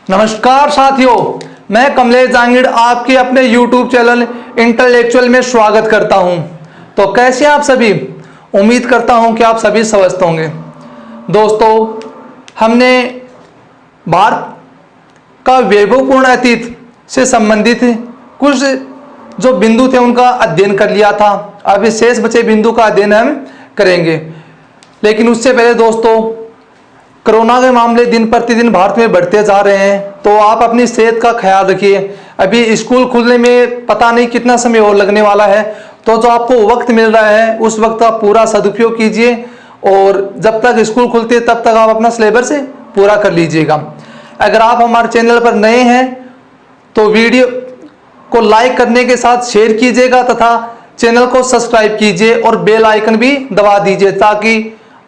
नमस्कार साथियों, मैं कमलेश जांगिड़ आपके अपने YouTube चैनल इंटेलेक्चुअल में स्वागत करता हूं। तो कैसे आप सभी? उम्मीद करता हूं कि आप सभी स्वस्थ होंगे। दोस्तों, हमने भारत का वैभवपूर्ण अतीत से संबंधित कुछ जो बिंदु थे उनका अध्ययन कर लिया था। अभी शेष बचे बिंदु का अध्ययन हम करेंगे, लेकिन उससे पहले दोस्तों, कोरोना के मामले दिन प्रतिदिन भारत में बढ़ते जा रहे हैं, तो आप अपनी सेहत का ख्याल रखिए। अभी स्कूल खुलने में पता नहीं कितना समय और लगने वाला है, तो जो आपको वक्त मिल रहा है उस वक्त आप पूरा सदुपयोग कीजिए और जब तक स्कूल खुलते हैं तब तक आप अपना सिलेबस पूरा कर लीजिएगा। अगर आप हमारे चैनल पर नए हैं तो वीडियो को लाइक करने के साथ शेयर कीजिएगा तथा चैनल को सब्सक्राइब कीजिए और बेल आइकन भी दबा दीजिए ताकि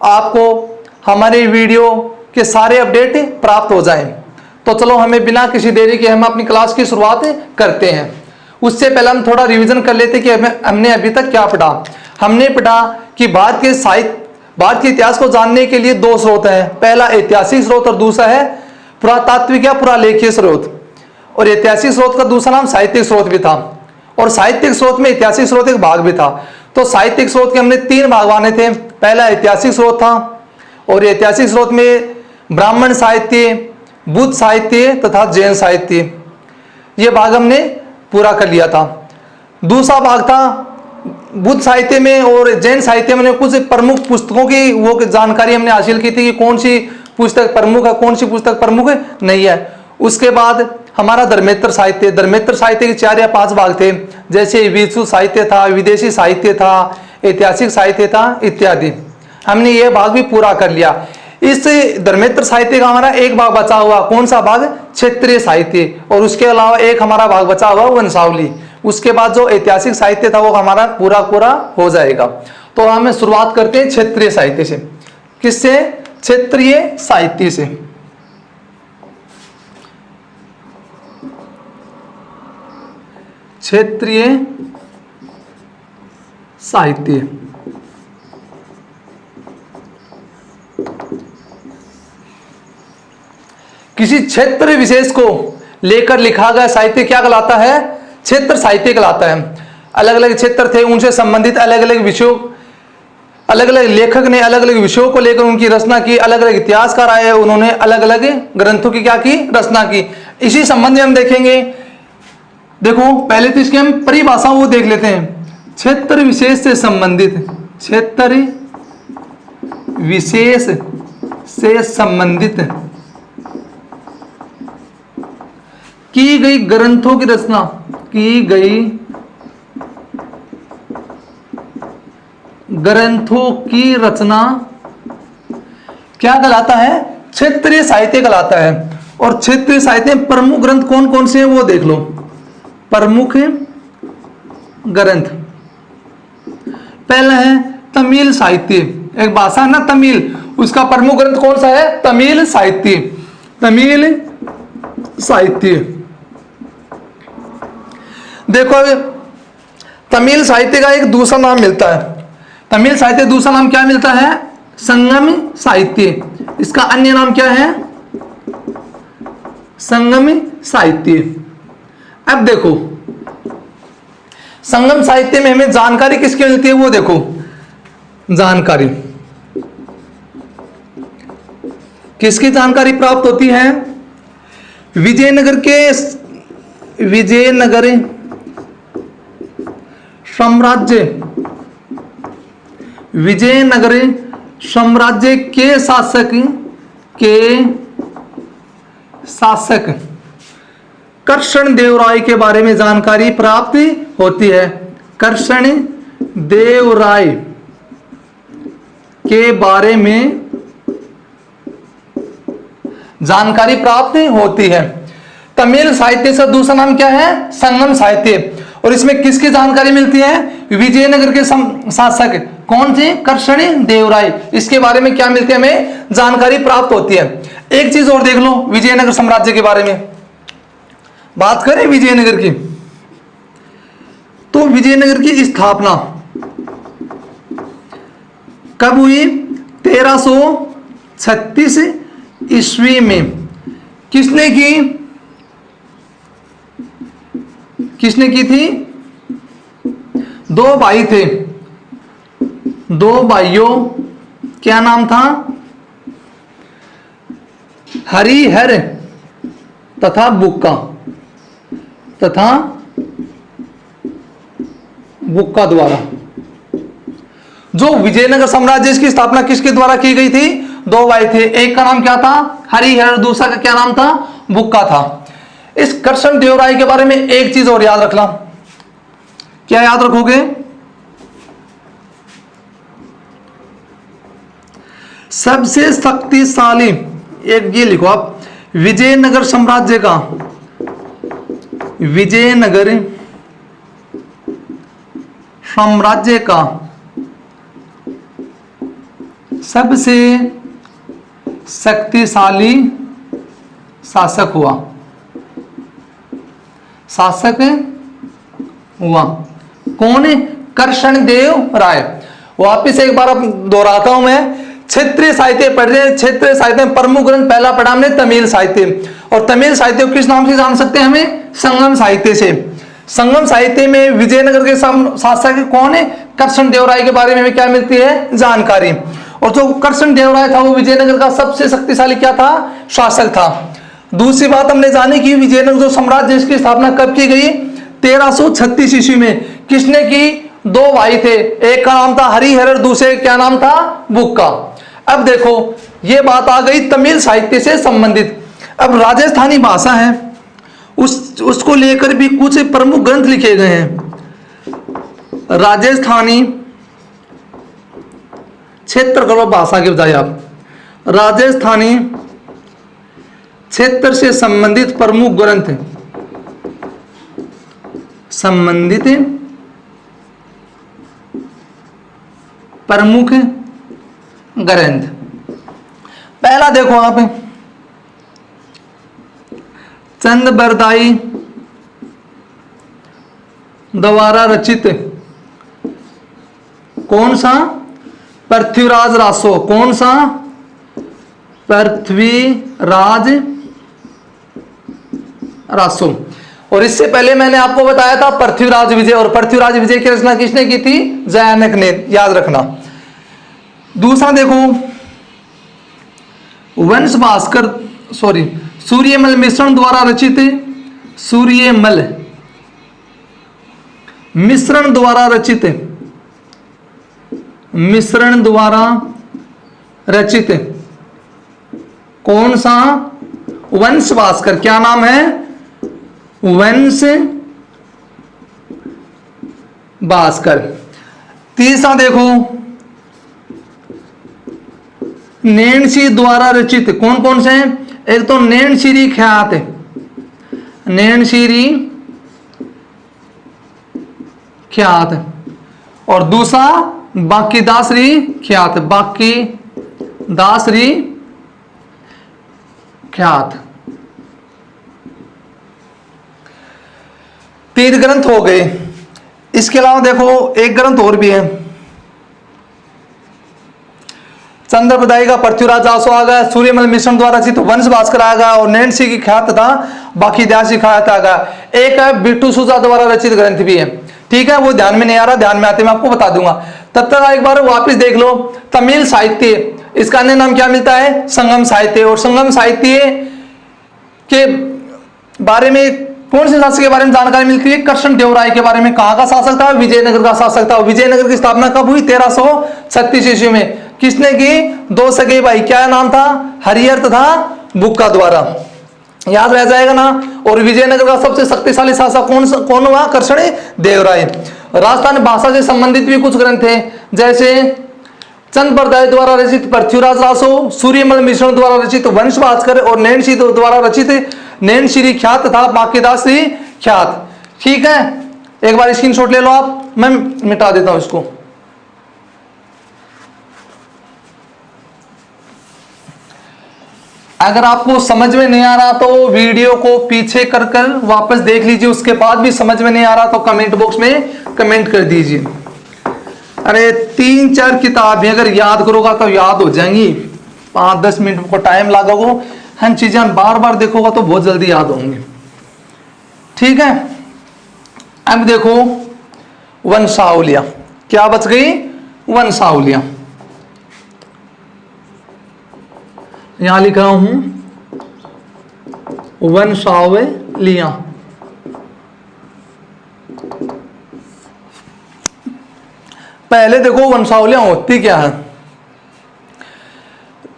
आपको हमारे वीडियो के सारे अपडेट प्राप्त हो जाएं। तो चलो, हमें बिना किसी देरी के हम अपनी क्लास की शुरुआत करते हैं। उससे पहले हम थोड़ा रिवीजन कर लेते कि हमने अभी तक क्या पढ़ा। हमने पढ़ा कि भारत के इतिहास को जानने के लिए दो स्रोत हैं। पहला ऐतिहासिक स्रोत और दूसरा है पुरातात्विक या पुरालेखीय स्रोत। और ऐतिहासिक स्रोत का दूसरा नाम साहित्यिक स्रोत भी था, और साहित्यिक स्रोत में ऐतिहासिक स्रोत एक भाग भी था। तो साहित्यिक स्रोत के हमने तीन भाग माने थे। पहला ऐतिहासिक स्रोत था, और ऐतिहासिक स्रोत में ब्राह्मण साहित्य, बुद्ध साहित्य तथा जैन साहित्य, ये भाग हमने पूरा कर लिया था। दूसरा भाग था बुद्ध साहित्य में और जैन साहित्य में कुछ प्रमुख पुस्तकों की वो जानकारी हमने हासिल की थी कि कौन सी पुस्तक प्रमुख है, कौन सी पुस्तक प्रमुख नहीं है। उसके बाद हमारा धर्मेंद्र साहित्य के 4 या 5 भाग थे, जैसे विश्व साहित्य था, विदेशी साहित्य था, ऐतिहासिक साहित्य था इत्यादि। हमने ये भाग भी पूरा कर लिया। इस धर्मेंद्र साहित्य का हमारा एक भाग बचा हुआ, कौन सा भाग? क्षेत्रीय साहित्य। और उसके अलावा एक हमारा भाग बचा हुआ वंशावली। उसके बाद जो ऐतिहासिक साहित्य था वो हमारा पूरा हो जाएगा। तो हम शुरुआत करते हैं क्षेत्रीय साहित्य से। किससे? क्षेत्रीय साहित्य से। क्षेत्रीय साहित्य किसी क्षेत्र विशेष को लेकर लिखा गया साहित्य क्या कहलाता है? क्षेत्र साहित्य कहलाता है। अलग अलग क्षेत्र थे, उनसे संबंधित अलग अलग विषयों, अलग अलग लेखक ने अलग अलग विषयों को लेकर उनकी रचना की। अलग अलग इतिहासकार आए, उन्होंने अलग अलग ग्रंथों की क्या की? रचना की। इसी संबंध में हम देखेंगे। देखो, पहले तो इसकी हम परिभाषा वो देख लेते हैं। क्षेत्र विशेष से संबंधित, क्षेत्र विशेष से संबंधित की गई ग्रंथों की रचना, की गई ग्रंथों की रचना क्या कहलाता है? क्षेत्रीय साहित्य कहलाता है। और क्षेत्रीय साहित्य में प्रमुख ग्रंथ कौन कौन से हैं वो देख लो। प्रमुख ग्रंथ, पहला है तमिल साहित्य। एक भाषा है ना तमिल, उसका प्रमुख ग्रंथ कौन सा है? तमिल साहित्य। तमिल साहित्य। देखो, तमिल साहित्य का एक दूसरा नाम मिलता है। तमिल साहित्य दूसरा नाम क्या मिलता है? संगम साहित्य। इसका अन्य नाम क्या है? संगम साहित्य। अब देखो, संगम साहित्य में हमें जानकारी किसकी मिलती है वो देखो। जानकारी किसकी जानकारी प्राप्त होती है? विजयनगर साम्राज्य के शासक कृष्ण देव राय के बारे में जानकारी प्राप्त होती है। कृष्ण देव राय के बारे में जानकारी प्राप्त होती है। तमिल साहित्य का दूसरा नाम क्या है? संगम साहित्य। और इसमें किसकी जानकारी मिलती है? विजयनगर के शासक कौन थे? कृष्ण देव राय। इसके बारे में क्या मिलती है? हमें जानकारी प्राप्त होती है। एक चीज और देख लो विजयनगर साम्राज्य के बारे में। बात करें विजयनगर की, तो विजयनगर की स्थापना कब हुई? 1336 ईस्वी में किसने की? किसने की थी? दो भाई थे, दो भाइयों, क्या नाम था? हरिहर तथा बुक्का, द्वारा। जो विजयनगर साम्राज्य की स्थापना किसके द्वारा की गई थी? दो भाई थे, एक का नाम क्या था? हरिहर, दूसरा का क्या नाम था? बुक्का था। इस कृष्ण देवराय के बारे में एक चीज और याद रखना। क्या याद रखोगे? सबसे शक्तिशाली, एक ये लिखो आप, विजयनगर साम्राज्य का, विजयनगर साम्राज्य का सबसे शक्तिशाली शासक हुआ, कौन? कृष्णदेव राय। वापिस एक बार दोहराता हूं मैं, क्षेत्रीय साहित्य पढ़ रहे हैं। क्षेत्रीय साहित्य में प्रमुख ग्रंथ पहला पढ़ा हमने तमिल साहित्य, और तमिल साहित्य को किस नाम से जान सकते हैं? हमें संगम साहित्य से। संगम साहित्य में विजयनगर के शासक कौन है? कृष्णदेवराय के बारे में हमें क्या मिलती है? जानकारी। और जो कृष्णदेवराय था वो विजयनगर का सबसे शक्तिशाली क्या था? शासक था। दूसरी बात हमने जानी कि विजयनगर जो साम्राज्य इसकी स्थापना कब की गई? 1336 ईस्वी में। किसने की? दो भाई थे, एक का नाम था हरिहर, दूसरे क्या नाम था? बुक्का। अब देखो ये बात आ गई तमिल साहित्य से संबंधित। अब राजस्थानी भाषा है, उसको लेकर भी कुछ प्रमुख ग्रंथ लिखे गए हैं। राजस्थानी क्षेत्र करो भाषा के बजाय आप, राजस्थानी क्षेत्र से संबंधित प्रमुख ग्रंथ, संबंधित प्रमुख ग्रंथ। पहला देखो आप, चंद्रबरदाई द्वारा रचित कौन सा? पृथ्वीराज रासो। कौन सा? पृथ्वीराज रासो। और इससे पहले मैंने आपको बताया था पृथ्वीराज विजय, और पृथ्वीराज विजय की रचना किसने की थी? जयानक ने, याद रखना। दूसरा देखो, वंश भास्कर, सूर्यमल मिश्रण द्वारा रचित, सूर्यमल मिश्रण द्वारा रचित, मिश्रण द्वारा रचित कौन सा? वंश भास्कर। क्या नाम है? वंश भास्कर। तीसरा देखो, नैणसी द्वारा रचित कौन कौन से हैं? एक तो नैणसीरी ख्यात, नैणसीरी ख्यात, और दूसरा बांकीदासरी ख्यात, बांकीदासरी ख्यात। 3 ग्रंथ हो गए। इसके अलावा देखो एक ग्रंथ और भी है, चंद्रबरदाई का पृथ्वीराज रासो आ गया, सूर्यमल मिश्रण द्वारा रचित वंश भास्कर आ गया, और नैणसी की ख्यात था बांकीदासरी ख्यात आ गया। एक है बिट्टू सूजा द्वारा रचित ग्रंथ भी है, ठीक है, वो ध्यान में नहीं आ रहा, ध्यान में आते मैं आपको बता दूंगा। तब तक एक बार वापस देख लो, तमिल साहित्य, इसका अन्य नाम क्या मिलता है? संगम साहित्य। और संगम साहित्य के बारे में कौन से शासक के बारे में जानकारी मिलती है? कृष्णदेवराय के बारे में। कहां का शासक था? विजयनगर का शासक था। विजयनगर की स्थापना कब हुई? 1336 ईस्वी में। किसने की? दो सगे भाई, क्या नाम था? हरिहर तथा बुक्का द्वारा। याद रह जाएगा ना। और विजयनगर का सबसे शक्तिशाली शासक कौन हुआ? कृष्णदेवराय। राजस्थानी भाषा से संबंधित भी कुछ ग्रंथ हैं, जैसे चंद्रबरदाई द्वारा रचित पृथ्वीराज रासो, सूर्यमल मिश्रण द्वारा रचित वंश भास्कर, और नैणसी द्वारा रचित नैणसीरी ख्यात तथा बांकीदासरी ख्यात। ठीक है, एक बार स्क्रीनशॉट ले लो आप, मैं मिटा देता हूं इसको। अगर आपको समझ में नहीं आ रहा तो वीडियो को पीछे कर वापस देख लीजिए, उसके बाद भी समझ में नहीं आ रहा तो कमेंट बॉक्स में कमेंट कर दीजिए। अरे 3-4 किताबें अगर याद करोगा तो याद हो जाएंगी, 5-10 मिनट को टाइम लागोगे, हम चीजें बार बार देखोगा तो बहुत जल्दी याद होंगे। ठीक है, अब देखो वंशावलियां, क्या बच गई? वंशावलियां। यहां लिख रहा हूं वंशावलियां। पहले देखो वंशावलियां होती क्या है।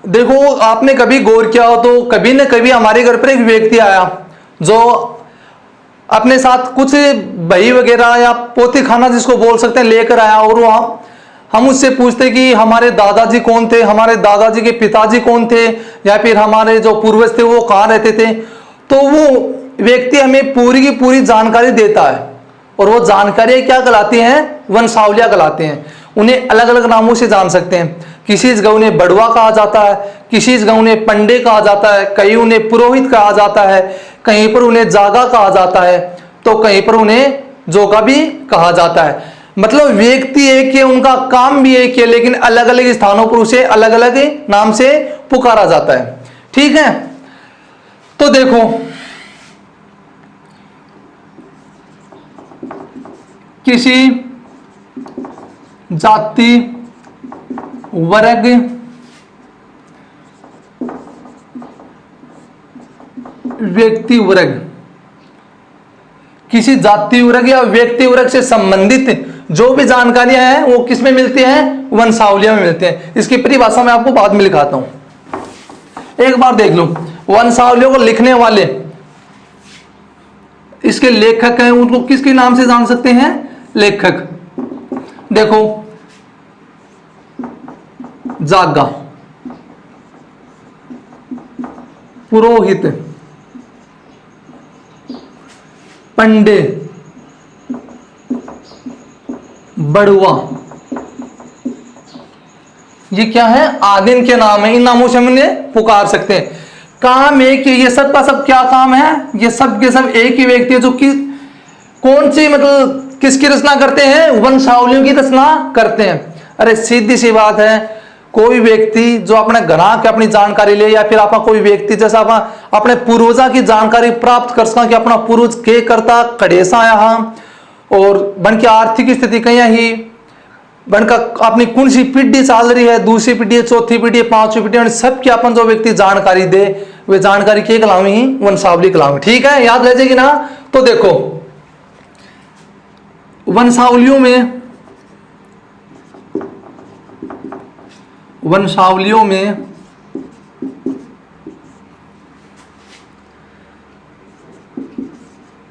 देखो आपने कभी गौर किया हो तो कभी न कभी हमारे घर पर एक व्यक्ति आया जो अपने साथ कुछ बही वगैरह या पोथी खाना जिसको बोल सकते हैं लेकर आया, और वो हम उससे पूछते कि हमारे दादाजी कौन थे, हमारे दादाजी के पिताजी कौन थे, या फिर हमारे जो पूर्वज थे वो कहाँ रहते थे। तो वो व्यक्ति हमें पूरी की पूरी जानकारी देता है, और वो जानकारी क्या कहलाती हैं? वंशावलियां कहलाते हैं। उन्हें अलग अलग नामों से जान सकते हैं। किसी जगह उन्हें बड़वा कहा जाता है, किसी जगह उन्हें पंडे कहा जाता है, कहीं उन्हें पुरोहित कहा जाता है, कहीं पर उन्हें जागा कहा जाता है, तो कहीं पर उन्हें जोगा भी कहा जाता है। मतलब व्यक्ति एक है, उनका काम भी एक है, लेकिन अलग अलग स्थानों पर उसे अलग अलग नाम से पुकारा जाता है। ठीक है, तो देखो किसी जाति वर्ग व्यक्ति वर्ग, किसी जाति वर्ग या व्यक्ति वर्ग से संबंधित जो भी जानकारियां हैं वो किस में मिलती हैं? वंशावलियां में मिलती हैं। इसकी परिभाषा मैं आपको बाद में लिखाता हूं, एक बार देख लो। वंशावलियों को लिखने वाले इसके लेखक हैं, उनको किसके नाम से जान सकते हैं? लेखक। देखो जागा, पुरोहित, पंडे, बड़ुआ, ये क्या है? आदि इनके नाम है। इन नामों से हम इन्हें पुकार सकते हैं। काम एक ही, ये सब का सब क्या काम है? ये सब के सब एक ही व्यक्ति है जो कि कौन सी मतलब किसकी रचना करते हैं? वंशावलियों की रचना करते हैं। अरे सीधी सी बात है, कोई व्यक्ति जो अपने ग्राह की अपनी जानकारी ले, या फिर आपका कोई व्यक्ति जैसा अपने पूर्वजा की जानकारी प्राप्त कर सका कि अपना पूर्वज के करता कड़ेसा यहाँ, और बन की आर्थिक स्थिति कहीं ही, बन का अपनी कौन सी पीढ़ी चल रही है, दूसरी पीढ़ी है, चौथी पीढ़ी है, पांचवी पीढ़ी, सब की अपन जो व्यक्ति जानकारी दे वे जानकारी के कलामी ही वंशावली कलामी। ठीक है, याद रह जाएगी ना। तो देखो वंशावलियों में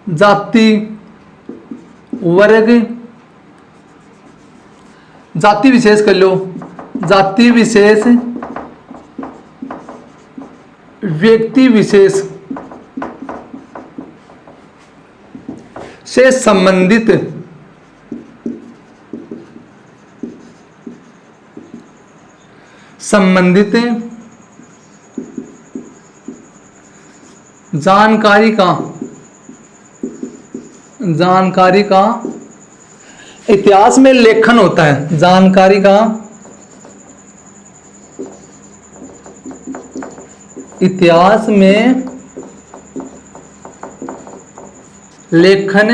जाति वर्ग, जाति विशेष कर लो, जाति विशेष, व्यक्ति विशेष से संबंधित जानकारी का इतिहास में लेखन होता है। जानकारी का इतिहास में लेखन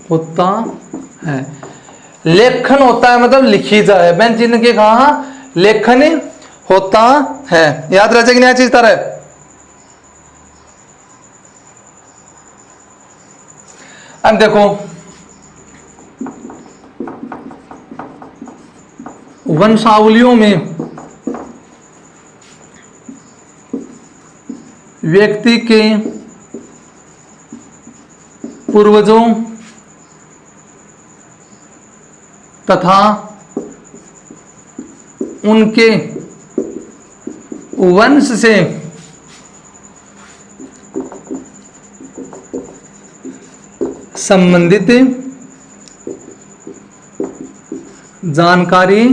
होता है। लेखन होता है मतलब लिखी जाए, मैंने चिन्ह के कहा लेखन होता है। याद रह जाएगी नया चीज तरह। अब देखो वंशावलियों में व्यक्ति के पूर्वजों तथा उनके वंश से संबंधित जानकारी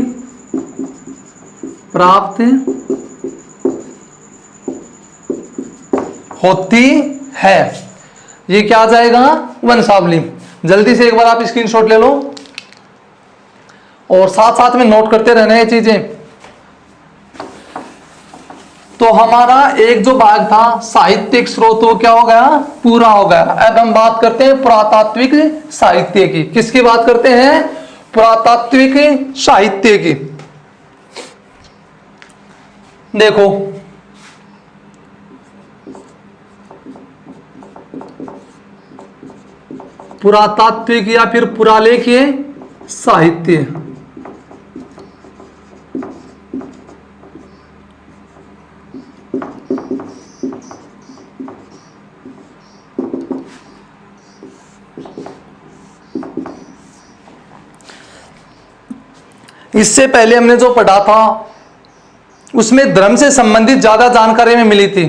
प्राप्त होती है। ये क्या आ जाएगा? वंशावली। जल्दी से एक बार आप स्क्रीनशॉट ले लो और साथ साथ में नोट करते रहना ये चीजें। तो हमारा एक जो भाग था साहित्यिक स्रोत वो क्या हो गया, पूरा हो गया। अब हम बात करते हैं पुरातात्विक साहित्य की। किसकी बात करते हैं? पुरातात्विक साहित्य की। देखो पुरातात्विक या फिर पुरालेखीय साहित्य, इससे पहले हमने जो पढ़ा था उसमें धर्म से संबंधित ज्यादा जानकारी में मिली थी।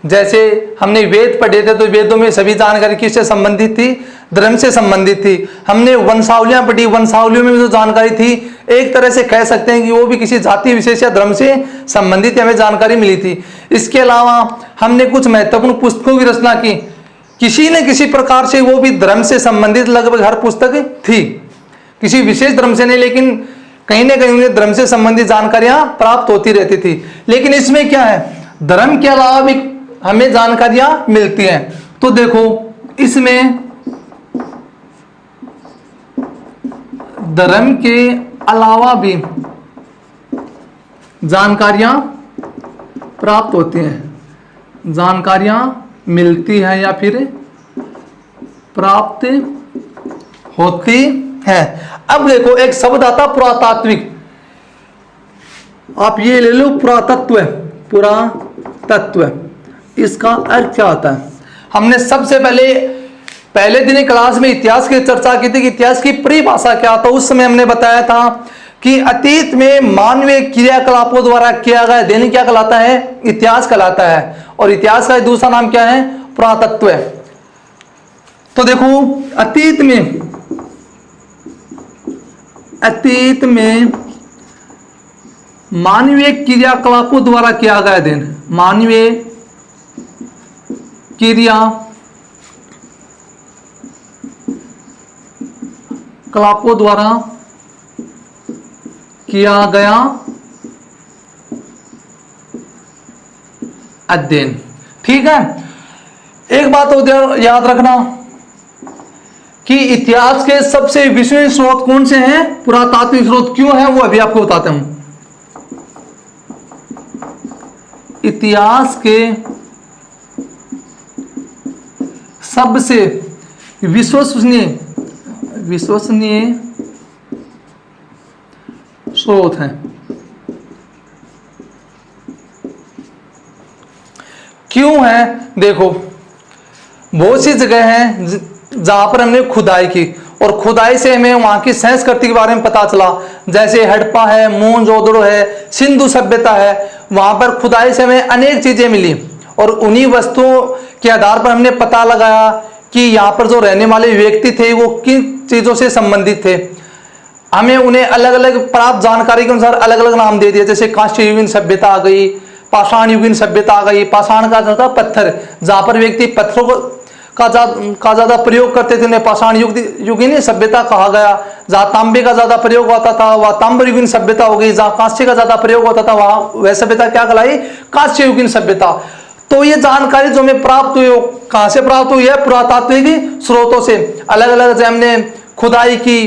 जैसे हमने वेद पढ़े थे तो वेदों में सभी जानकारी किससे संबंधित थी? धर्म से संबंधित थी। हमने वंशावलियां पढ़ी, वंशावलियों में जो जानकारी थी एक तरह से कह सकते हैं कि वो भी किसी जाति विशेष या धर्म से संबंधित हमें जानकारी मिली थी। इसके अलावा हमने कुछ महत्वपूर्ण पुस्तकों की रचना की, किसी न किसी प्रकार से वो भी धर्म से संबंधित लगभग हर पुस्तक थी, किसी विशेष धर्म से नहीं, लेकिन कहीं ना कहीं उन्हें धर्म से संबंधित जानकारियां प्राप्त होती रहती थी। लेकिन इसमें क्या है, धर्म के अलावा भी हमें जानकारियां मिलती हैं। तो देखो इसमें धर्म के अलावा भी जानकारियां प्राप्त होती हैं, जानकारियां मिलती हैं या फिर प्राप्त होती है। अब देखो एक शब्द आता पुरातात्विक, आप ये ले लो पुरातत्व, पुरातत्व इसका अर्थ क्या होता है? हमने सबसे पहले दिन क्लास में इतिहास की चर्चा की थी कि इतिहास की परिभाषा क्या था। उस समय हमने बताया था कि अतीत में मानवीय क्रियाकलापों द्वारा किया गया अध्ययन क्या कहलाता है? इतिहास कहलाता है। और इतिहास का दूसरा नाम क्या है? पुरातत्व। तो देखो अतीत में मानवीय क्रियाकलापों द्वारा किया गया अध्ययन, मानवीय क्रियाकलापों द्वारा किया गया अध्ययन। ठीक है, एक बात और याद रखना कि इतिहास के सबसे विश्वसनीय स्रोत कौन से हैं? पुरातात्विक स्रोत। क्यों है वो अभी आपको बताता हूं। इतिहास के सबसे विश्वसनीय स्रोत हैं। क्यों है? देखो बहुत सी जगह हैं जहां पर हमने खुदाई की और खुदाई से हमें वहां की संस्कृति के बारे में पता चला। जैसे हड़प्पा है, मोहनजोदड़ो है, सिंधु सभ्यता है, वहां पर खुदाई से हमें अनेक चीजें मिली और उन्हीं वस्तुओं के आधार पर हमने पता लगाया कि यहाँ पर जो रहने वाले व्यक्ति थे वो किन चीजों से संबंधित थे। हमें उन्हें अलग अलग प्राप्त जानकारी के अनुसार अलग अलग नाम दे दिए। जैसे कांस्य युगीन सभ्यता आ गई, पाषाण युगीन सभ्यता आ गई। पाषाण का था पत्थर, जहां पर व्यक्ति पत्थरों का ज्यादा प्रयोग करते थे उन्हें पाषाण युगीन सभ्यता कहा गया। जहां तांबे का ज्यादा प्रयोग होता था वह ताम्र युगीन सभ्यता हो गई। जहां कांस्य का ज्यादा प्रयोग होता था वहां वह सभ्यता क्या कहलाई? कांस्य युगीन सभ्यता। तो ये जानकारी जो हमें प्राप्त हुई कहां से प्राप्त हुई है? पुरातात्विक स्रोतों से। अलग अलग हमने खुदाई की,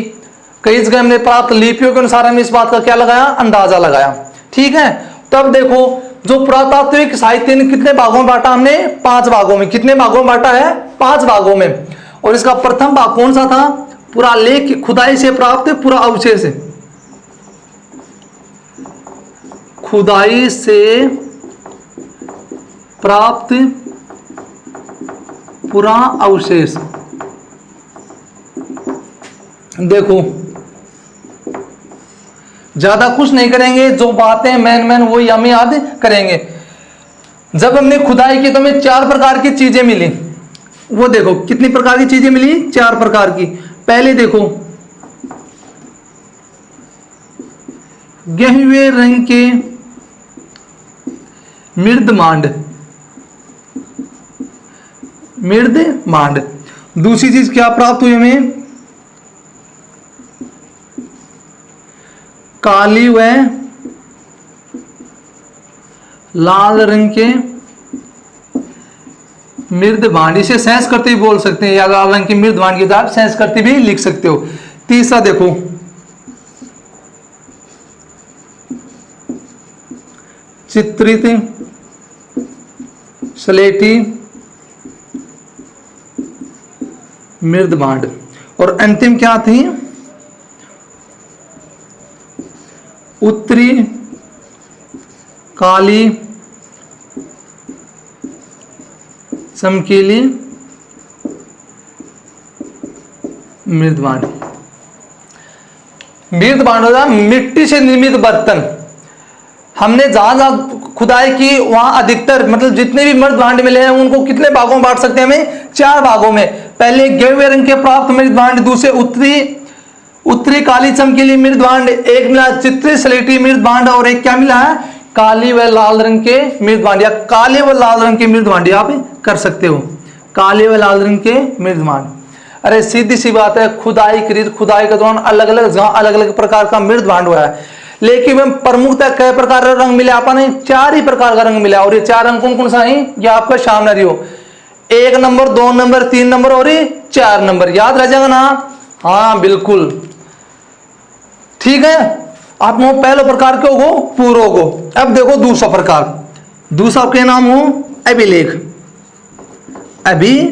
कई जगह हमने प्राप्त लिपियों के अनुसार हमने इस बात का क्या लगाया? अंदाजा लगाया। ठीक है, तब देखो जो पुरातात्विक साहित्य ने कितने भागों में बांटा? हमने 5 भागों में। कितने भागों में बांटा है? 5 भागों में। और इसका प्रथम भाग कौन सा था? पुरालेख, खुदाई से प्राप्त पुरा अवशेष। खुदाई से प्राप्त पुरा अवशेष। देखो ज्यादा कुछ नहीं करेंगे, जो बातें मेन वही हमें याद करेंगे। जब हमने खुदाई की तो हमें 4 प्रकार की चीजें मिली। वो देखो कितनी प्रकार की चीजें मिली? 4 प्रकार की। पहले देखो गहरे रंग के मृद मांड। दूसरी चीज क्या प्राप्त हुई हमें? काली व लाल रंग के मृद भांड, इसे सेंस करती भी बोल सकते हैं, या लाल रंग की मृद भांड की आप सेंस करती भी लिख सकते हो। तीसरा देखो, चित्रित स्लेटी मृद भांड। और अंतिम क्या थी, उत्तरी काली चमकीली मृद भांड। मृद भांड होता मिट्टी से निर्मित बर्तन। हमने जहां जहां खुदाई की वहां अधिकतर मतलब जितने भी मृद भांड मिले हैं उनको कितने भागों में बांट सकते हैं हमें, 4 भागों में। पहले गेरुए रंग के प्राप्त मृद भांड, दूसरे उत्तरी काली चमकीली मृद भांड, एक मिला चित्रित स्लेटी मृद भांड, और एक क्या मिला है, काली व लाल रंग के मृद भांड, या काले व लाल रंग के मृद भांड आप कर सकते हो, काले व लाल रंग के मृद भांड। अरे सीधी सी बात है, खुदाई के दौरान अलग अलग प्रकार का मृद भांड हुआ है, लेकिन में प्रमुखतः कई प्रकार का रंग मिले आपने, 4 ही प्रकार का रंग मिला। और ये 4 रंग कौन कौन सा है, ये आपका सामने रही हो, 1 नंबर, 2 नंबर, 3 नंबर और 4 नंबर, याद रह जाएगा ना। हाँ बिल्कुल ठीक है। आप पहले प्रकार के हो पूर्व को। अब देखो दूसरा प्रकार, दूसरा के नाम हो अभिलेख। अभिलेख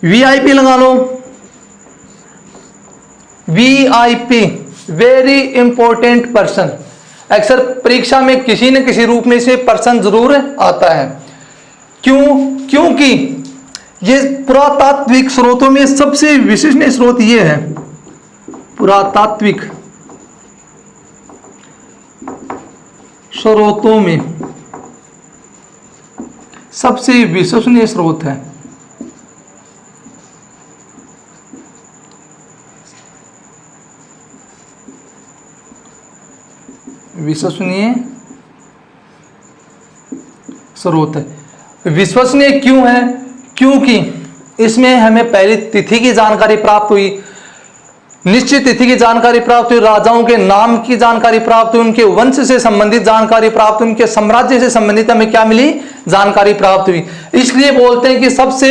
वीआईपी लगा लो, वीआईपी वेरी इंपॉर्टेंट पर्सन। अक्सर परीक्षा में किसी न किसी रूप में से पर्सन जरूर आता है। क्योंकि ये पुरातात्विक स्रोतों में सबसे विशिष्ट स्रोत ये है, पुरातात्विक स्रोतों में सबसे विश्वसनीय स्रोत है। विश्वसनीय स्रोत है। विश्वसनीय क्यों है, क्योंकि इसमें हमें पहली तिथि की जानकारी प्राप्त हुई, निश्चित तिथि की जानकारी प्राप्त हुई, राजाओं के नाम की जानकारी प्राप्त हुई, उनके वंश से संबंधित जानकारी प्राप्त हुई, उनके साम्राज्य से संबंधित हमें क्या मिली, जानकारी प्राप्त हुई। इसलिए बोलते हैं कि सबसे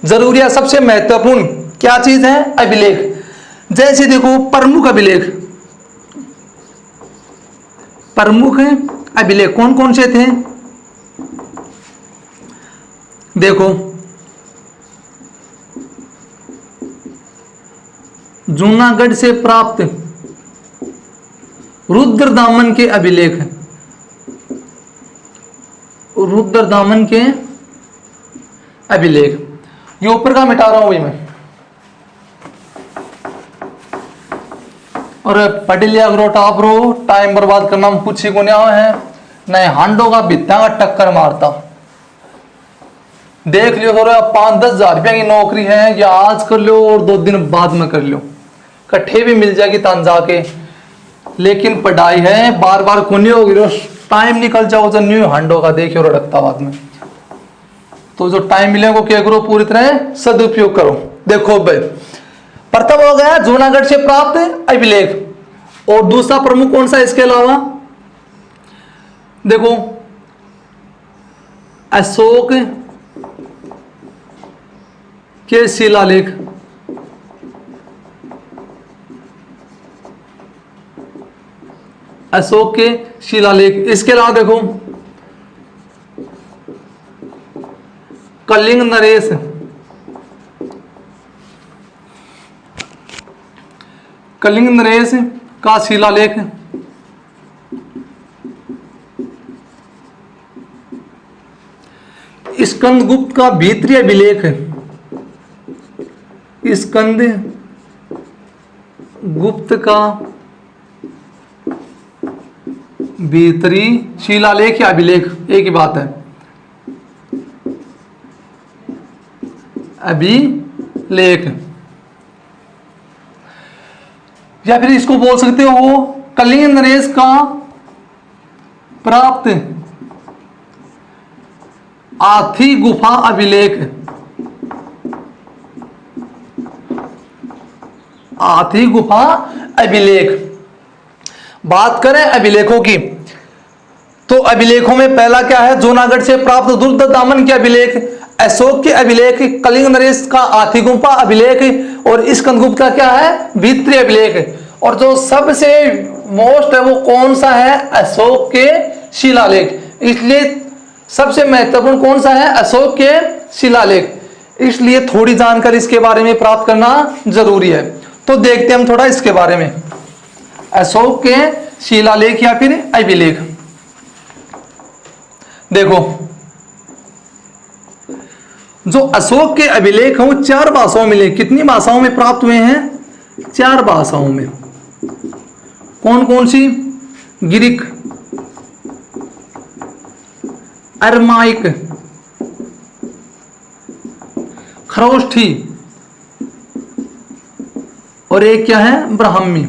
जरूरी, सबसे महत्वपूर्ण क्या चीज है, अभिलेख। जैसे देखो प्रमुख अभिलेख, प्रमुख अभिलेख कौन कौन से थे, देखो जूनागढ़ से प्राप्त रुद्रदामन के अभिलेख, रुद्रदामन के अभिलेख, ये ऊपर का मिटा रहा हूं भाई मैं, और पढ़ लिया करो टॉप रो, टाइम बर्बाद करना कुछ ही को नहीं है, नहीं हांडो का बित्ता का टक्कर मारता। देख लियो करो 5-10 हजार रुपया की नौकरी है, या आज कर लो और 2 दिन बाद में कर लो, कट्ठे भी मिल जाएगी तान जाके, लेकिन पढ़ाई है बार बार कुनी होगी, टाइम निकल जाओ तो न्यू हांडो का देखियो रखता बाद में। तो जो टाइम मिलेगा क्या करो, पूरी तरह सदुपयोग करो। देखो भाई, प्रथम हो गया जूनागढ़ से प्राप्त अभिलेख, और दूसरा प्रमुख कौन सा इसके अलावा, देखो अशोक के शिलालेख, अशोक के शिलालेख। इसके अलावा देखो कलिंग नरेश, कलिंग नरेश का शिलालेख, स्कंदगुप्त का भीतरी अभिलेख, स्कंद गुप्त का भीतरी शिलालेख या अभिलेख एक ही बात है, अभिलेख, या फिर इसको बोल सकते हो कलिंग नरेश का प्राप्त आथी गुफा अभिलेख, आथी गुफा अभिलेख। बात करें अभिलेखों की, तो अभिलेखों में पहला क्या है, जूनागढ़ से प्राप्त दुर्द दामन के अभिलेख, अशोक के अभिलेख, कलिंग नरेश का आथिगुम्पा अभिलेख, और स्कंदगुप्त का क्या है, भीतरी अभिलेख। और जो सबसे मोस्ट है वो कौन सा है, अशोक के शिलालेख। इसलिए सबसे महत्वपूर्ण कौन सा है, अशोक के शिलालेख। इसलिए थोड़ी जानकारी इसके बारे में प्राप्त करना जरूरी है। तो देखते हैं हम थोड़ा इसके बारे में, अशोक के शिलालेख या फिर अभिलेख। देखो, जो अशोक के अभिलेख हैं वो 4 भाषाओं में मिले। कितनी भाषाओं में प्राप्त हुए हैं, 4 भाषाओं में। कौन कौन सी, ग्रीक, अरमाइक, खरोष्ठी, और एक क्या है, ब्राह्मी।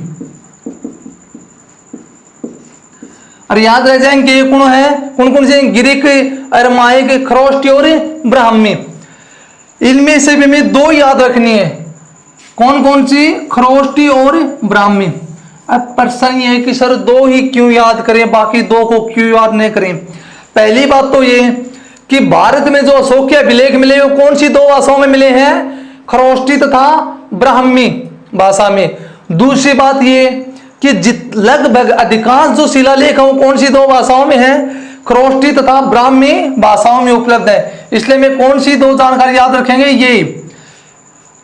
और याद रह जाएंगे ये कौन है, कौन कौन से, ग्रीक, अरमाइक, खरोष्ठी और ब्राह्मी। इनमें से भी हमें 2 याद रखनी है। कौन कौन सी, खरोष्ठी और ब्राह्मी। अब प्रश्न ये है कि सर 2 ही क्यों याद करें, बाकी 2 को क्यों याद नहीं करें। पहली बात तो ये कि भारत में जो अशोक के अभिलेख मिले वो कौन सी 2 भाषाओं में मिले हैं, खरोष्ठी तथा ब्राह्मी भाषा में। दूसरी बात ये कि लगभग अधिकांश जो शिलालेख है वो कौन सी 2 भाषाओं में है, खरोष्ठी तथा ब्राह्मी भाषाओं में उपलब्ध है। इसलिए मैं कौन सी 2 जानकारी याद रखेंगे, यही।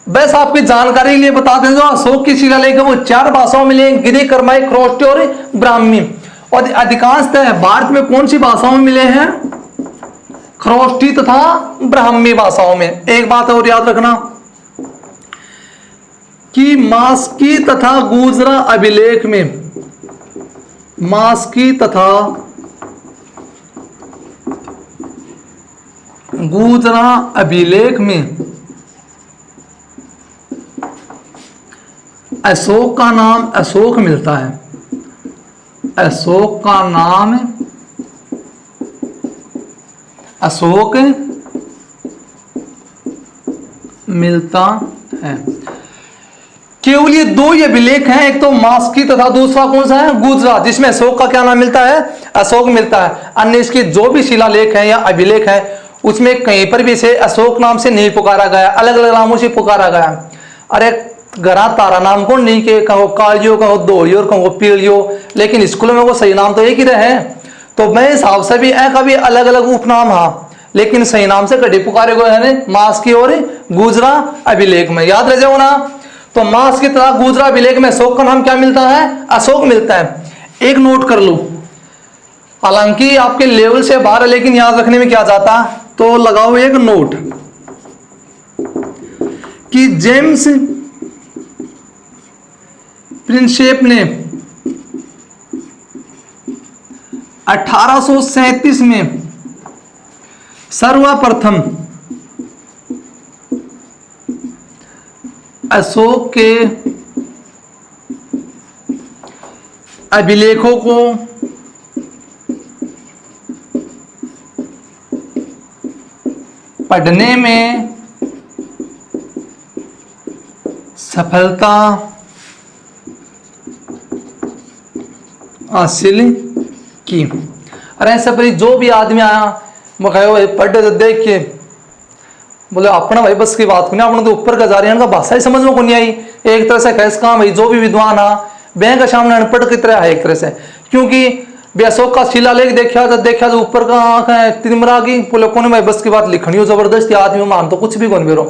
बस आपकी जानकारी के लिए बता दें, जो अशोक की शिलालेख है वो 4 भाषाओं में मिले, ग्रीक, अरमाइक, खरोष्ठी और ब्राह्मी। और अधिकांशतः भारत में कौन सी भाषाओं में मिले हैं, खरोष्ठी तथा ब्राह्मी भाषाओं में। एक बात और याद रखना कि मास्की तथा गुजरा अभिलेख में, मास्की तथा गुजरा अभिलेख में अशोक का नाम अशोक मिलता है, अशोक का नाम अशोक मिलता है। केवल ये 2 ही अभिलेख हैं, एक तो मास्की तथा दूसरा कौन सा है, गुजरा, जिसमें अशोक का क्या नाम मिलता है, अशोक मिलता है। अन्य इसके जो भी शिलालेख हैं या अभिलेख हैं उसमें कहीं पर भी इसे अशोक नाम से नहीं पुकारा गया, अलग अलग नामों से पुकारा गया। अरे गरा तारा नाम को नहीं के, कहो कालियो, कहो दोलियो, कहो पीलियो, लेकिन स्कूलों में वो सही नाम तो एक ही रहे। तो मैं हिसाब से भी का भी अलग अलग उपनाम, हाँ, लेकिन सही नाम से कड़ी पुकारे गए हैं मास्की और गुजरा अभिलेख में। याद रह जाओ ना। तो मास्की तथा गुजरा अभिलेख में अशोक का नाम क्या मिलता है, अशोक मिलता है। एक नोट कर लो, हालांकि आपके लेवल से बाहर है लेकिन याद रखने में क्या जाता, तो लगाओ एक नोट कि जेम्स प्रिंसेप ने 1837 में सर्वप्रथम अशोक के अभिलेखों को पढ़ने में सफलता हासिल की। अरे ऐसा भाई जो भी आदमी आया मैं कहो भाई पढ़े तो देख के बोले अपना भाई बस की बात को नहीं, अपने तो ऊपर का जा रही है, भाषा ही समझ में को नहीं आई। एक तरह से कैसे कहा भाई जो भी विद्वान आ बैंक का सामने अनपढ़ की तरह है एक तरह से, क्योंकि अशोक का शिलालेख देखा तो ऊपर का आंख है तिमरा की बोले कौन भाई बस की बात लिखनी हो जबरदस्ती आदमी मान तो कुछ भी कौन बेरो।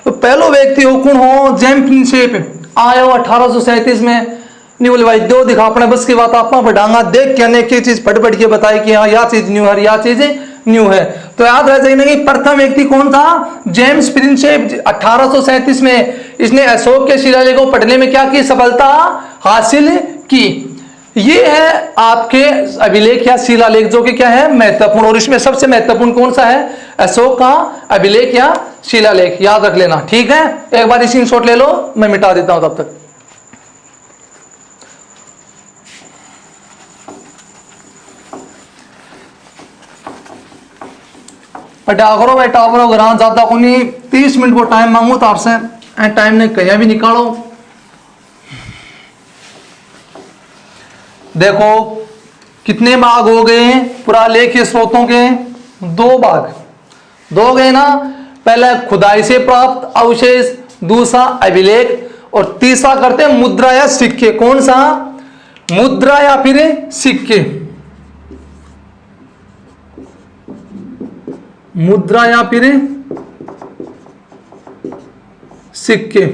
तो पहलो व्यक्ति हो कौन हो, जेम्स प्रिंसेप आयो 1837 में। नहीं बोले भाई दो दिखा अपने बस की बात आप बढ़ांगा देख के अनेक चीज पढ़ के बताए कि हाँ यह चीज न्यू है यह चीज न्यू है। तो याद रह जाएगा कि प्रथम व्यक्ति कौन था, जेम्स प्रिंसेप 1837 में। इसने अशोक के शिलालेख को पढ़ने में क्या की, सफलता हासिल की। ये है आपके अभिलेख या शिलालेख जो कि क्या है महत्वपूर्ण, और इसमें सबसे महत्वपूर्ण कौन सा है, अशोक का अभिलेख या शिलालेख। याद रख लेना, ठीक है। एक बार स्क्रीनशॉट ले लो, मैं मिटा देता हूं तब तक। पटाखरो भाई टावरो ग्रां ज्यादा को नहीं 30 मिनट को टाइम मांगू तो आपसे टाइम ने कहीं भी निकालो। देखो कितने भाग हो गए पुरालेखीय स्रोतों के? 2 भाग, 2 गए ना। पहला खुदाई से प्राप्त अवशेष, दूसरा अभिलेख और तीसरा करते हैं मुद्रा या सिक्के। कौन सा? मुद्रा या फिर सिक्के। मुद्रा या फिर सिक्के।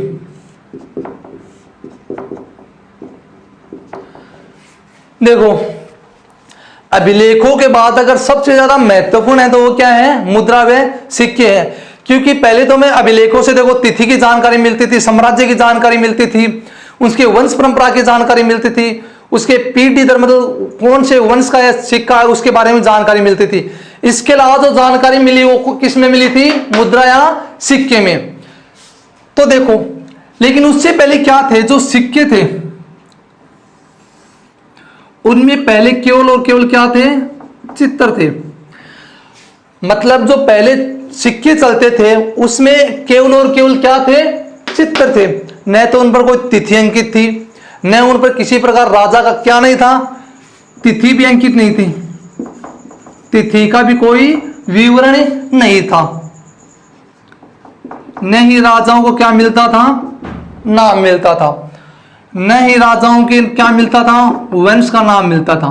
देखो अभिलेखों के बाद अगर सबसे ज्यादा महत्वपूर्ण है तो वो क्या है? मुद्रा व सिक्के हैं। क्योंकि पहले तो मैं अभिलेखों से देखो तिथि की जानकारी मिलती थी, साम्राज्य की जानकारी मिलती थी, उसके वंश परंपरा की जानकारी मिलती थी, उसके पीढ़ी दर मतलब कौन से वंश का या सिक्का है उसके बारे में जानकारी मिलती थी। इसके अलावा जो जानकारी मिली वो किस में मिली थी? मुद्रा या सिक्के में। तो देखो लेकिन उससे पहले क्या थे? जो सिक्के थे उनमें पहले केवल और केवल क्या थे? चित्र थे। मतलब जो पहले सिक्के चलते थे उसमें केवल और केवल क्या थे? चित्र थे। न तो उन पर कोई तिथि अंकित थी, न उन पर किसी प्रकार राजा का क्या नहीं था, तिथि भी अंकित नहीं थी, तिथि का भी कोई विवरण नहीं था। न ही राजाओं को क्या मिलता था? नाम मिलता था। न ही राजाओं के क्या मिलता था? वंश का नाम मिलता था।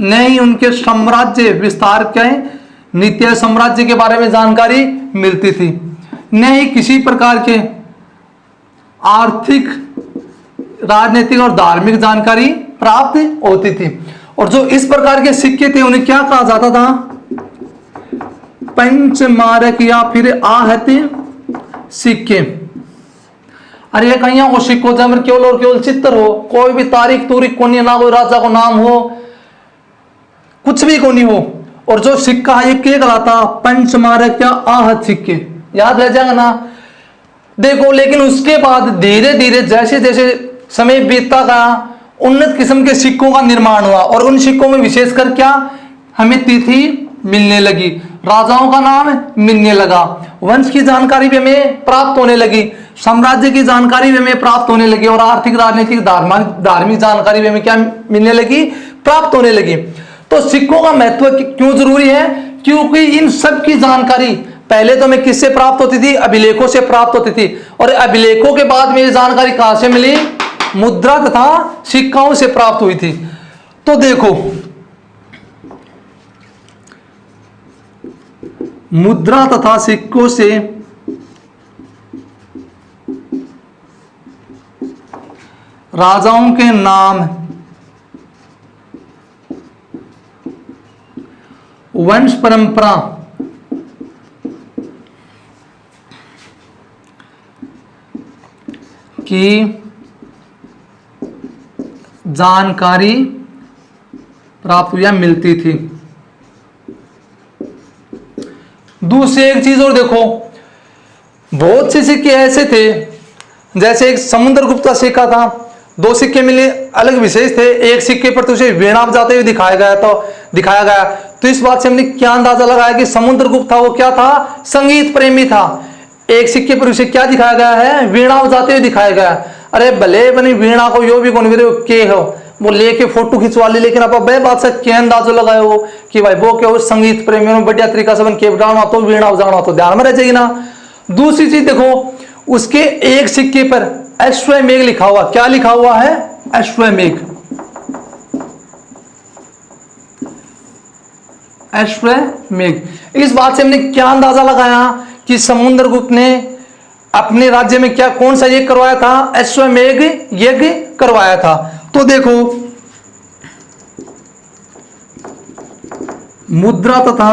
न ही उनके साम्राज्य विस्तार के नित्य साम्राज्य के बारे में जानकारी मिलती थी, न ही किसी प्रकार के आर्थिक, राजनीतिक और धार्मिक जानकारी प्राप्त होती थी। और जो इस प्रकार के सिक्के थे उन्हें क्या कहा जाता था? पंचमारक या फिर आहत सिक्के। अरे कहीं वो सिक्को जब केवल और केवल चित्र हो, कोई भी तारीख तूरीख को नहीं, ना कोई राजा को नाम हो, कुछ भी को नहीं हो, और जो सिक्का है ये क्या कहलाता? पंचमारक या आहत सिक्के। याद रह जाएगा ना। देखो लेकिन उसके बाद धीरे धीरे जैसे जैसे समय बीतता गया उन्नत किस्म के सिक्कों का निर्माण हुआ, और उन सिक्कों में विशेषकर क्या हमें तिथि मिलने लगी, राजाओं का नाम मिलने लगा, वंश की जानकारी भी हमें प्राप्त होने लगी, साम्राज्य की जानकारी भी हमें प्राप्त होने लगी, और आर्थिक, राजनीतिक, धार्मिक जानकारी भी हमें क्या मिलने लगी? प्राप्त होने लगी। तो सिक्कों का महत्व क्यों जरूरी है? क्योंकि इन सब की जानकारी पहले तो हमें किससे प्राप्त होती थी? अभिलेखों से प्राप्त होती थी, और अभिलेखों के बाद में ये जानकारी कहां से मिली? मुद्रा तथा सिक्काओं से प्राप्त हुई थी। तो देखो मुद्रा तथा सिक्कों से राजाओं के नाम, वंश परंपरा, की जानकारी प्राप्त या मिलती थी। दूसरी एक चीज और देखो, बहुत से सिक्के ऐसे थे, जैसे एक समुद्रगुप्त का सिक्का था, 2 सिक्के मिले, अलग विशेष थे। एक सिक्के पर तो उसे वीणा बजाते हुए दिखाया गया। तो इस बात से हमने क्या अंदाजा लगाया कि समुद्रगुप्त था वो क्या था? संगीत प्रेमी था। एक सिक्के पर उसे क्या दिखाया गया है? वीणा बजाते हुए दिखाया गया। अरे भले बनी वीणा को यो भी कौन के हो वो लेके फोटो खिंचवा ली, लेकिन आप बे बात से क्या अंदाजा लगाए हो कि भाई वो क्या हो संगीत प्रेमी में बढ़िया तरीका से बन के बजाना तो वीणा बजाना तो ध्यान में रह जाएगी ना। दूसरी चीज देखो, उसके एक सिक्के पर अश्वमेघ लिखा हुआ। क्या लिखा हुआ है? अश्वमेघ। अश्वमेघ। इस बात से हमने क्या अंदाजा लगाया कि समुद्रगुप्त ने अपने राज्य में क्या कौन सा यज्ञ करवाया था? अश्वमेघ यज्ञ करवाया था। तो देखो मुद्रा तथा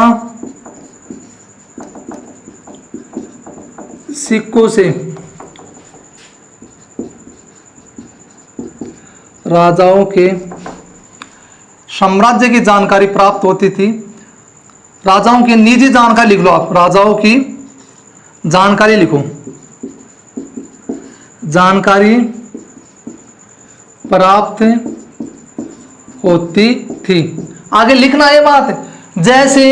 सिक्कों से राजाओं के साम्राज्य की जानकारी प्राप्त होती थी। राजाओं की निजी जानकारी लिख लो आप, राजाओं की जानकारी लिखो, जानकारी प्राप्त होती थी। आगे लिखना ये बात, जैसे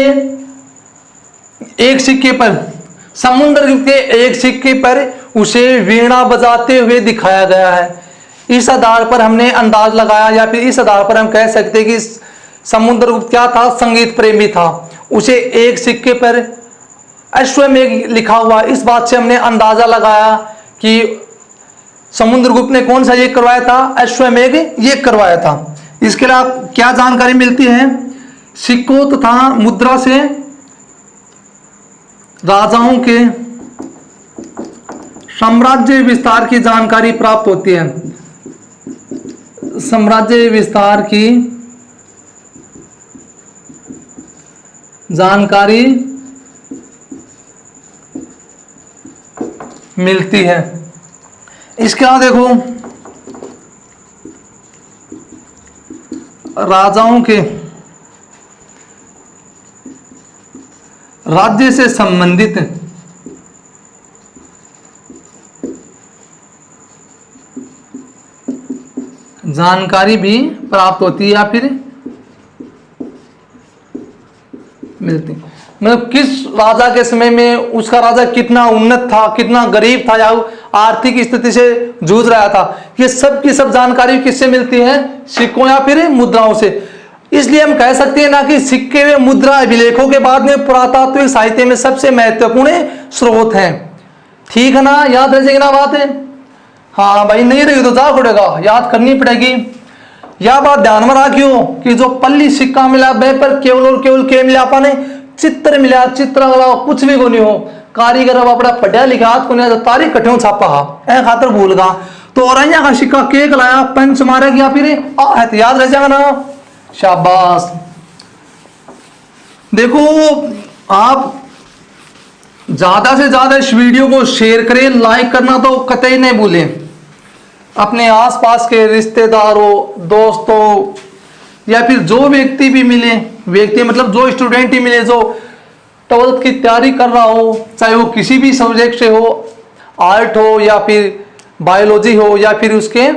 एक सिक्के पर समुद्र के एक सिक्के पर उसे वीणा बजाते हुए दिखाया गया है, इस आधार पर हमने अंदाज लगाया या फिर इस आधार पर हम कह सकते हैं कि समुद्रगुप्त क्या था, संगीत प्रेमी था। उसे एक सिक्के पर अश्वमेघ लिखा हुआ, इस बात से हमने अंदाजा लगाया कि समुद्रगुप्त ने कौन सा यज्ञ करवाया था, अश्वमेघ यज्ञ करवाया था। इसके अलावा क्या जानकारी मिलती है, सिक्कों तथा मुद्रा से राजाओं के साम्राज्य विस्तार की जानकारी प्राप्त होती है। साम्राज्य विस्तार की जानकारी मिलती है। इसके बाद देखो, राजाओं के राज्य से संबंधित जानकारी भी प्राप्त होती है या फिर मिलती। मतलब किस राजा के समय में उसका राजा कितना उन्नत था, कितना गरीब था, या आर्थिक स्थिति से जूझ रहा था, ये सब की सब जानकारी किससे मिलती है, सिक्कों या फिर मुद्राओं से। इसलिए हम कह सकते हैं ना कि सिक्के व मुद्रा अभिलेखों के बाद में पुरातात्विक साहित्य में सबसे महत्वपूर्ण स्रोत हैं। ठीक है ना, याद रह जाएगी ना बात है। हाँ भाई, नहीं रही तो जा पड़ेगा, याद करनी पड़ेगी। यह बात ध्यान में रखियो कि जो पल्ली सिक्का मिला वह पर केवल और केवल क्या मिला, आपने चित्र मिला, चित्र वाला कुछ भी को नहीं हो। कारीगर अब अपना पढ़ा लिखा हाथ को नहीं, तारीख कठिन छापा ऐ खातर भूल गा तो औरैया का सिक्का केक लाया, पंच मारे गया, फिर याद रह जाएगा ना, शाबाश। देखो, आप ज्यादा से ज्यादा इस वीडियो को शेयर करें, लाइक करना तो कतई नहीं भूलें। अपने आसपास के रिश्तेदारों, दोस्तों या फिर जो व्यक्ति भी मिले, व्यक्ति मतलब जो स्टूडेंट ही मिले जो 12th की तैयारी कर रहा हो, चाहे वो किसी भी सब्जेक्ट से हो, आर्ट हो या फिर बायोलॉजी हो या फिर उसके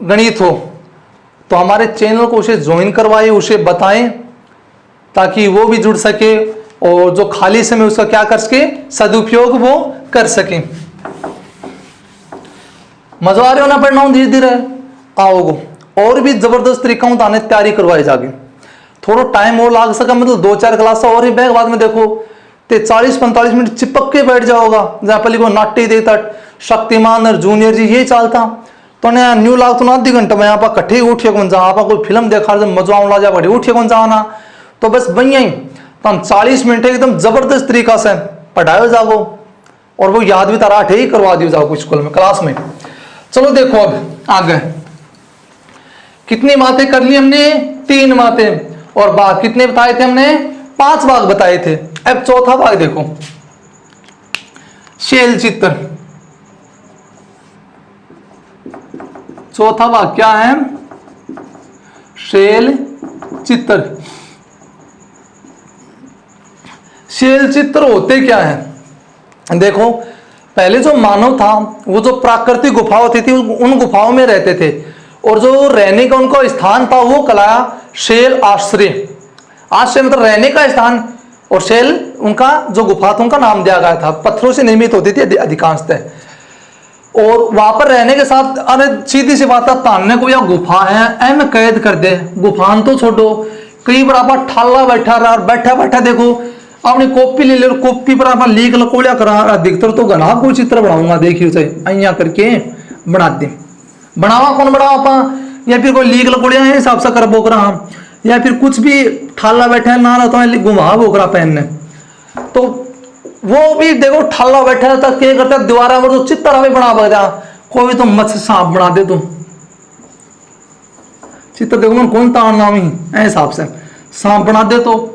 गणित हो, तो हमारे चैनल को उसे ज्वाइन करवाए, उसे बताएं ताकि वो भी जुड़ सके और जो खाली समय उसका क्या कर सके, सदुपयोग वो कर सके। मजा आ रहा हो ना पढ़ना हूं धीरे धीरे आओगे, और भी जबरदस्त तरीका हूं ताने तैयारी करवाई जागी। थोड़ा टाइम और लाग सका, मतलब 2-4 क्लास और ही बैग बाद में देखो ते 40-45 मिनट चिपक के बैठ जाओगा। जहाँ पहले को नाट्य देता शक्तिमान और जूनियर जी ये चालता तो ने न्यू लाग तो ना आधी घंटा में यहाँ पर कट्ठे उठिए कौन जा, आप कोई फिल्म देखा मजा आने जा बड़े उठिए कौन जाना, तो बस वही ही तो हम 40 मिनट एकदम जबरदस्त तरीका से पढ़ाओ जाओ और वो याद भी तारा ही करवा दियो जाओ स्कूल में क्लास में। चलो देखो अब आगे कितनी बातें कर ली हमने, 3 बातें, और भाग कितने बताए थे हमने, 5 भाग बताए थे। अब चौथा भाग देखो, शैल चित्र। चौथा भाग क्या है, शैल चित्र। शैल चित्र होते क्या है, देखो पहले जो मानव था वो जो प्राकृतिक गुफा होती थी उन गुफाओं में रहते थे, और जो रहने का उनका स्थान था वो कहलाया शैल आश्रय। आश्रय मतलब रहने का स्थान, और शैल उनका जो गुफा था उनका नाम दिया गया था। पत्थरों से निर्मित होती थी अधिकांशतः, और वहां पर रहने के साथ अरे सीधी सी बात है, तानने को या गुफा है एम कैद कर दे, गुफान तो छोड़ो, कई बार आप ठाला बैठा रहा और बैठा बैठा देखो अपनी कॉपी ले ले और कॉपी पर आप लीक लकोड़िया करा, अधिकतर तो घना कोई चित्र बनाऊंगा देखियो चाहिए अइया करके बना दे, बनावा कौन बनावा आप, या फिर कोई लीक लकोड़िया है हिसाब से कर बोकरा हम, या फिर कुछ भी ठाला बैठा है ना रहता है घुमा बोकरा पहनने, तो वो भी देखो ठाला बैठा रहता क्या करता दीवारा में तो चित्र हमें बना बता, कोई तो मत्स्य सांप बना दे तुम चित्र देखो मन कौन ताड़ना ही हिसाब से सांप बना दे, तो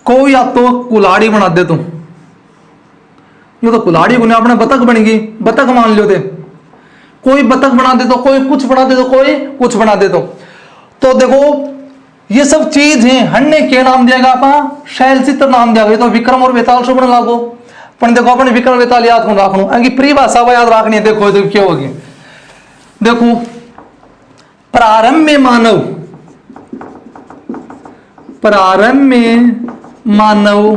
कोई या तो कुलाड़ी बना दे तुम, ये तो कुलाड़ी को अपने बतख बनेगी, बतख मान लो थे, कोई बतख बना दे तो कोई कुछ बना दे तो कोई कुछ बना दे तो देखो ये सब चीज है हमने क्या नाम दिया आप, शैल चित्र नाम दिया गया, तो विक्रम और बेताल से बना लागो, पर देखो अपने विक्रम बेताल याद कौन रखनो, अंगी प्री भाषा याद रखनी है। देखो तो क्या होगी, देखो प्रारंभ में मानव, प्रारंभ में मानव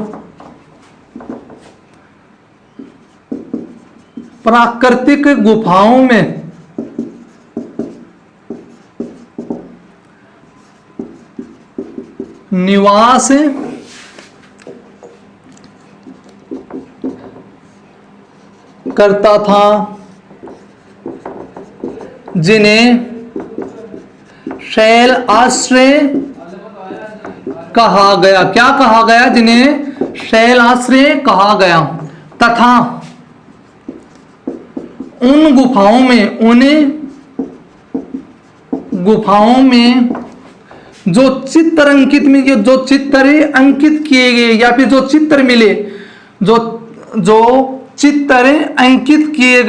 प्राकृतिक गुफाओं में निवास करता था, जिन्हें शैल आश्रय कहा गया। क्या कहा गया? जिन्हें शैल आश्रय कहा गया। तथा उन गुफाओं में, उन्हें गुफाओं में जो चित्र अंकित में, जो चित्र अंकित किए गए या फिर जो चित्र मिले, जो चित्र अंकित किए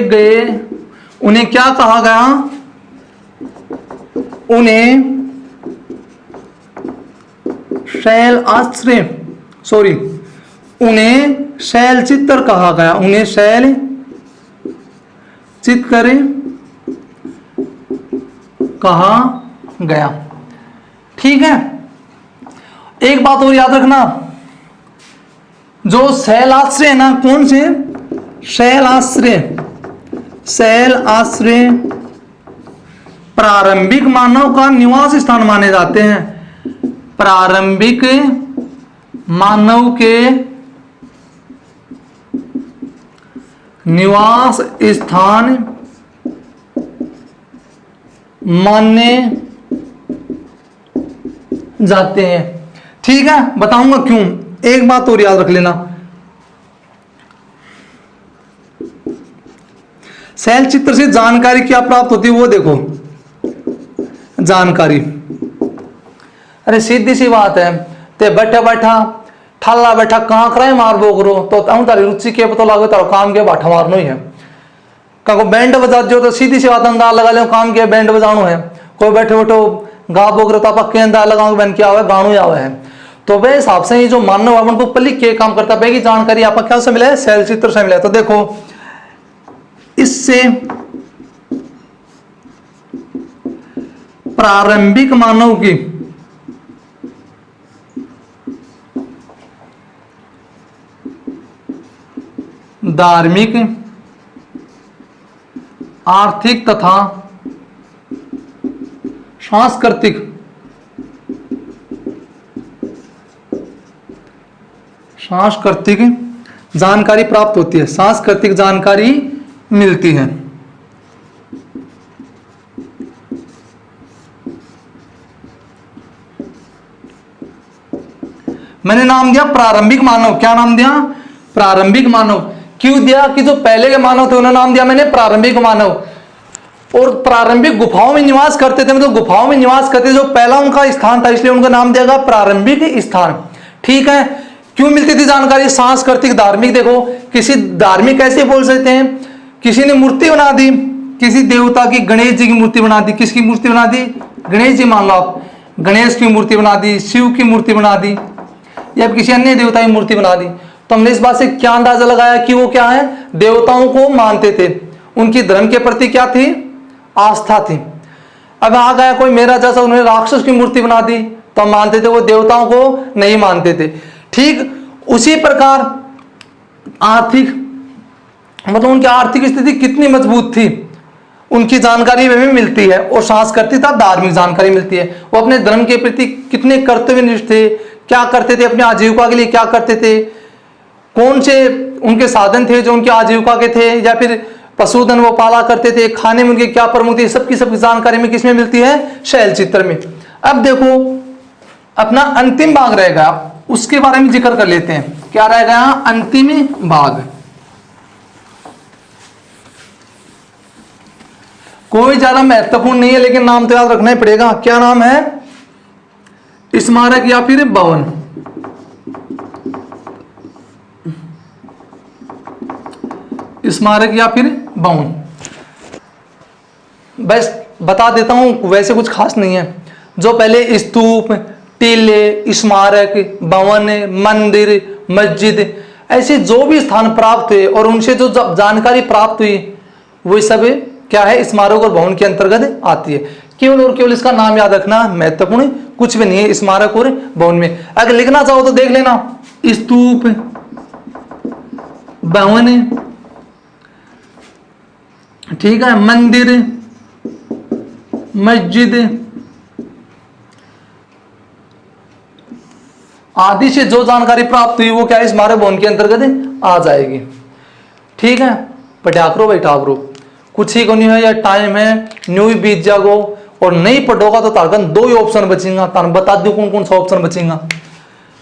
गए, उन्हें क्या कहा गया? उन्हें शैल आश्रय, उन्हें शैल चित्र कहा गया। उन्हें शैल चित्र कहा गया। ठीक है। एक बात और याद रखना, जो शैलाश्रय है ना, कौन से? शैलाश्रय प्रारंभिक मानव का निवास स्थान माने जाते हैं। प्रारंभिक मानव के निवास स्थान माने जाते हैं। ठीक है, बताऊंगा क्यों। एक बात और याद रख लेना, शैल चित्र से जानकारी क्या प्राप्त होती है वो देखो। जानकारी, अरे सीधी सी बात है, ते बैठा बैठा ठाला बैठा कहाँ कराए मार बोकरो तो तारी रुचि के पता लागो तारो काम के बाठा मारनो ही है। को बैंड बजा दो तो सीधी सी बात अंदाज लगा ले काम के बैंड बजानो है। कोई बैठे बैठो गा बोक रहा पक्के अंदाज लगाओ बन क्या हुआ गाणु आवे है। तो वे हिसाब से ये जो मानव अपन को पल्ली के काम करता है की जानकारी आपका क्या से मिला है? शैल चित्र से मिला है। तो देखो इससे प्रारंभिक मानव की धार्मिक, आर्थिक तथा सांस्कृतिक जानकारी प्राप्त होती है, सांस्कृतिक जानकारी मिलती है। मैंने नाम दिया प्रारंभिक मानव। क्या नाम दिया? प्रारंभिक मानव। क्यों दिया? कि जो पहले के मानव थे उन्हें नाम दिया मैंने प्रारंभिक मानव। और प्रारंभिक गुफाओं में निवास करते थे, मतलब गुफाओं में निवास करते जो पहला उनका स्थान था, इसलिए उनका नाम दिया गया प्रारंभिक स्थान। ठीक है। क्यों मिलती थी जानकारी? सांस्कृतिक, धार्मिक। देखो किसी धार्मिक कैसे बोल सकते हैं? किसी ने मूर्ति बना दी, किसी देवता की, गणेश जी की मूर्ति बना दी। किसकी मूर्ति बना दी? गणेश जी मान लो आप, गणेश की मूर्ति बना दी, शिव की मूर्ति बना दी, या किसी अन्य देवता की मूर्ति बना दी। तो हमने इस बात से क्या अंदाजा लगाया कि वो क्या है? देवताओं को मानते थे, उनकी धर्म के प्रति क्या थी? आस्था थी। अब आ गया कोई मेरा जैसा, उन्होंने राक्षस की मूर्ति बना दी तो हम मानते थे, वो देवताओं को नहीं मानते थे। ठीक उसी प्रकार आर्थिक, मतलब उनकी आर्थिक स्थिति कितनी मजबूत थी उनकी जानकारी में मिलती है। और सांस्कृतिक था, धार्मिक जानकारी मिलती है। वो अपने धर्म के प्रति कितने कर्तव्यनिष्ठ थे, क्या करते थे, अपनी आजीविका के लिए क्या करते थे, कौन से उनके साधन थे जो उनकी आजीविका के थे, या फिर पशुधन वो पाला करते थे, खाने में उनके क्या प्रमुख थे, सबकी जानकारी में किसमें मिलती है? शैल चित्र में। अब देखो अपना अंतिम भाग रहेगा, उसके बारे में जिक्र कर लेते हैं। क्या रहेगा? अंतिम भाग कोई ज्यादा महत्वपूर्ण नहीं है, लेकिन नाम तो याद रखना ही पड़ेगा। क्या नाम है? स्मारक या फिर भवन। स्मारक या फिर भवन। बस बता देता हूं, वैसे कुछ खास नहीं है। जो पहले स्तूप, टीले, स्मारक, भवन, मंदिर, मस्जिद, ऐसे जो भी स्थान प्राप्त हुए और उनसे जो जानकारी प्राप्त हुई, वो सब क्या है? स्मारक और भवन के अंतर्गत आती है। केवल और केवल इसका नाम याद रखना, महत्वपूर्ण कुछ भी नहीं है स्मारक और भवन में। अगर लिखना चाहो तो देख लेना, स्तूप, भवन, ठीक है, मंदिर, मस्जिद, आदि से जो जानकारी प्राप्त हुई वो क्या इस मारे बोन के अंतर्गत आ जाएगी। ठीक है, पढ़ाकरो भाई ठाकरो, कुछ ही को नहीं है, या टाइम है न्यू ही बीत जागो, और नहीं पढ़ोगा तो तारकन दो ही ऑप्शन बचेगा। तार बता दो कौन कौन सा ऑप्शन बचेगा,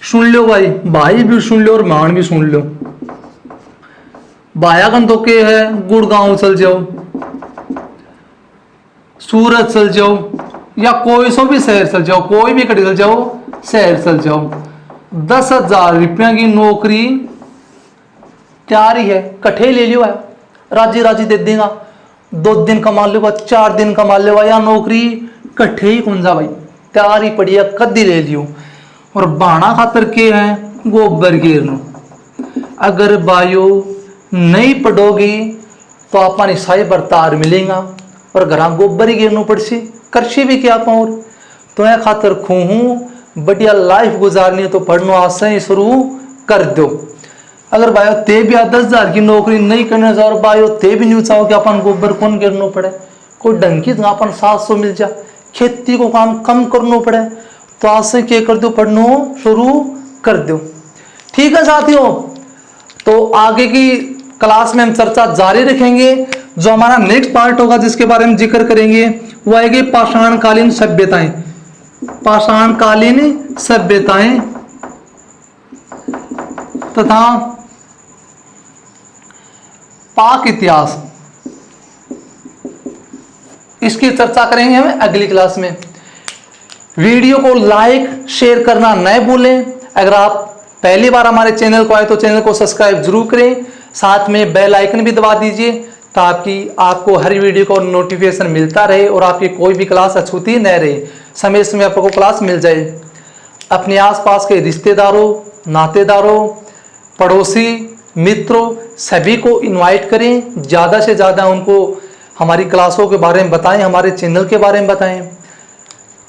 सुन लो भाई, भाई भी सुन लो और मान भी सुन लो। भायागन तो के है गुड़गांव चल जाओ, सूरत चल जाओ, या कोई सो भी शहर चल जाओ, कोई भी कड़ी चल जाओ, शहर चल जाओ, 10,000 रुपया की नौकरी तैयारी है, कट्ठे ले लियो है, राजी राजी दे देगा, 2 दिन कमा लेगा, 4 दिन कमा लेगा, या नौकरी कट्ठे ही कौन जा भाई, तैयारी पड़ी है, कद्दी ले लियो। और बाणा खातर के है गोबर गिरनो, अगर बायो नहीं पढ़ोगी तो अपनी साई बरतार मिलेगा, और घर गोबर ही गिरनो पड़सी, करसी भी क्या पाऊँ। तो यह खातर खूहूँ बढ़िया लाइफ गुजारनी है तो पढ़ना आज से ही शुरू कर दो। अगर बायो ते भी 10,000 की नौकरी नहीं करने जाओ, बायो ते भी नहीं चाहो कि अपन गोबर कौन गिरना पड़े, कोई ढंग की अपन 700 मिल जा, खेती को काम कम करना पड़े, तो आज से क्या कर दो, पढ़ना शुरू कर दो। ठीक है साथियों, तो आगे की क्लास में हम चर्चा जारी रखेंगे। जो हमारा नेक्स्ट पार्ट होगा जिसके बारे में जिक्र करेंगे वो आएगी पाषाणकालीन सभ्यताएं, पाषाणकालीन सभ्यताएं तथा पाक इतिहास, इसकी चर्चा करेंगे हम अगली क्लास में। वीडियो को लाइक शेयर करना न भूलें। अगर आप पहली बार हमारे चैनल को आए तो चैनल को सब्सक्राइब जरूर करें, साथ में बेल आइकन भी दबा दीजिए ताकि आपको हर वीडियो का नोटिफिकेशन मिलता रहे और आपकी कोई भी क्लास अछूती न रहे, समय समय आपको क्लास मिल जाए। अपने आसपास के रिश्तेदारों, नातेदारों, पड़ोसी, मित्रों सभी को इनवाइट करें, ज़्यादा से ज़्यादा उनको हमारी क्लासों के बारे में बताएं, हमारे चैनल के बारे में बताएं।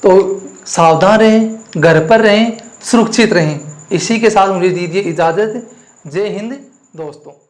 तो सावधान रहें, घर पर रहें, सुरक्षित रहें। इसी के साथ मुझे दीजिए इजाज़त। जय हिंद दोस्तों।